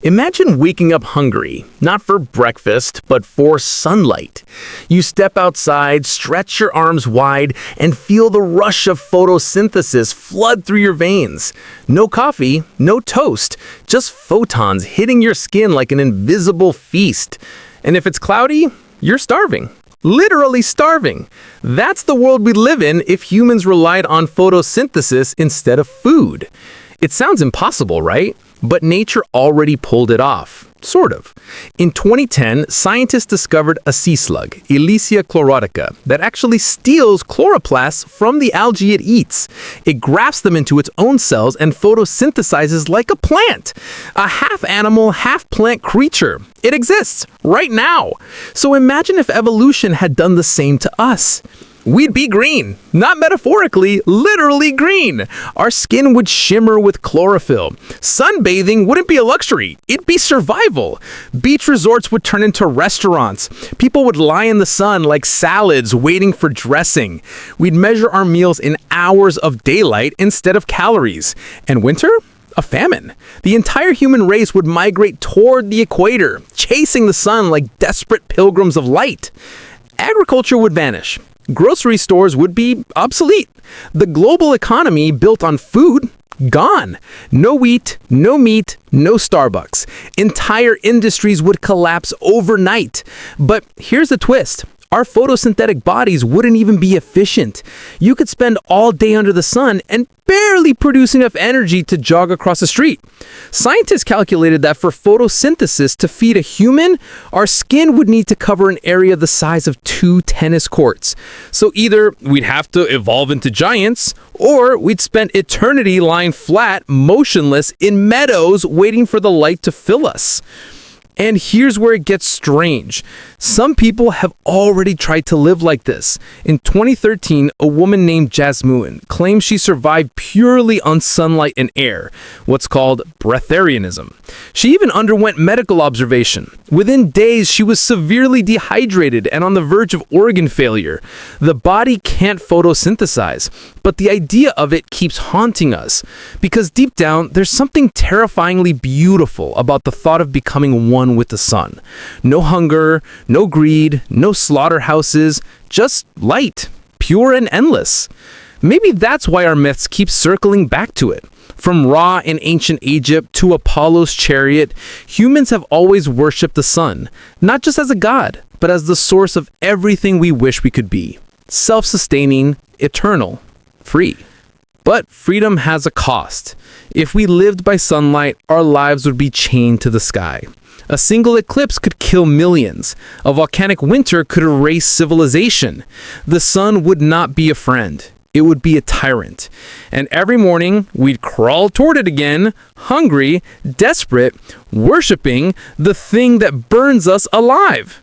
Imagine waking up hungry, not for breakfast, but for sunlight. You step outside, stretch your arms wide, and feel the rush of photosynthesis flood through your veins. No coffee, no toast, just photons hitting your skin like an invisible feast. And if it's cloudy, you're starving. Literally starving. That's the world we live in if humans relied on photosynthesis instead of food. It sounds impossible, right? But nature already pulled it off. Sort of. In 2010, scientists discovered a sea slug, Elysia Chlorotica, that actually steals chloroplasts from the algae it eats. It grafts them into its own cells and photosynthesizes like a plant. A half-animal, half-plant creature. It exists right now. So imagine if evolution had done the same to us. We'd be green. Not metaphorically, literally green. Our skin would shimmer with chlorophyll. Sunbathing wouldn't be a luxury. It'd be survival. Beach resorts would turn into restaurants. People would lie in the sun like salads waiting for dressing. We'd measure our meals in hours of daylight instead of calories. And winter? A famine. The entire human race would migrate toward the equator, chasing the sun like desperate pilgrims of light. Agriculture would vanish. Grocery stores would be obsolete. The global economy built on food, gone. No wheat, no meat, no Starbucks. Entire industries would collapse overnight. But here's the twist. Our photosynthetic bodies wouldn't even be efficient. You could spend all day under the sun and barely produce enough energy to jog across the street. Scientists calculated that for photosynthesis to feed a human, our skin would need to cover an area the size of 2 tennis courts. So either we'd have to evolve into giants, or we'd spend eternity lying flat, motionless, in meadows waiting for the light to fill us. And here's where it gets strange. Some people have already tried to live like this. In 2013, a woman named Jasmine claimed she survived purely on sunlight and air, what's called breatharianism. She even underwent medical observation. Within days, she was severely dehydrated and on the verge of organ failure. The body can't photosynthesize, but the idea of it keeps haunting us. Because deep down, there's something terrifyingly beautiful about the thought of becoming one with the sun. No hunger, no greed, no slaughterhouses, just light, pure and endless. Maybe that's why our myths keep circling back to it. From Ra in ancient Egypt to Apollo's chariot, humans have always worshipped the sun, not just as a god, but as the source of everything we wish we could be. Self-sustaining, eternal, free. But freedom has a cost. If we lived by sunlight, our lives would be chained to the sky. A single eclipse could kill millions. A volcanic winter could erase civilization. The sun would not be a friend. It would be a tyrant. And every morning, we'd crawl toward it again, hungry, desperate, worshiping the thing that burns us alive.